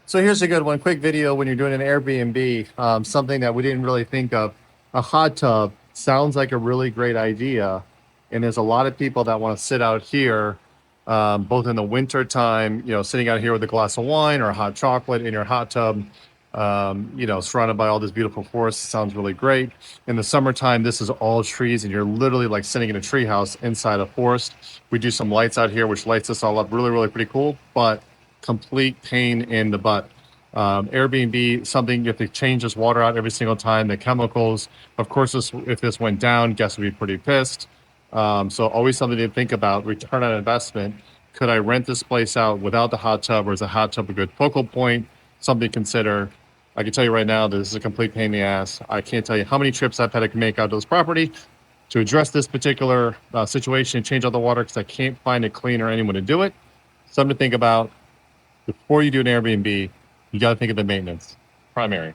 So here's a good one. Quick video when you're doing an Airbnb, something that we didn't really think of. A hot tub sounds like a really great idea. And there's a lot of people that want to sit out here, both in the winter time, sitting out here with a glass of wine or a hot chocolate in your hot tub, surrounded by all this beautiful forest. Sounds really great. In the summertime, this is all trees and you're literally like sitting in a tree house inside a forest. We do some lights out here, which lights this all up really, really pretty cool, but complete pain in the butt. Airbnb, something you have to change this water out every single time. The chemicals, of course, if this went down, guests would be pretty pissed. So always something to think about. Return on investment. Could I rent this place out without the hot tub, or is the hot tub a good focal point? Something to consider. I can tell you right now, this is a complete pain in the ass. I can't tell you how many trips I've had to make out to this property to address this particular situation and change out the water because I can't find a cleaner or anyone to do it. Something to think about. Before you do an Airbnb, you got to think of the maintenance primary.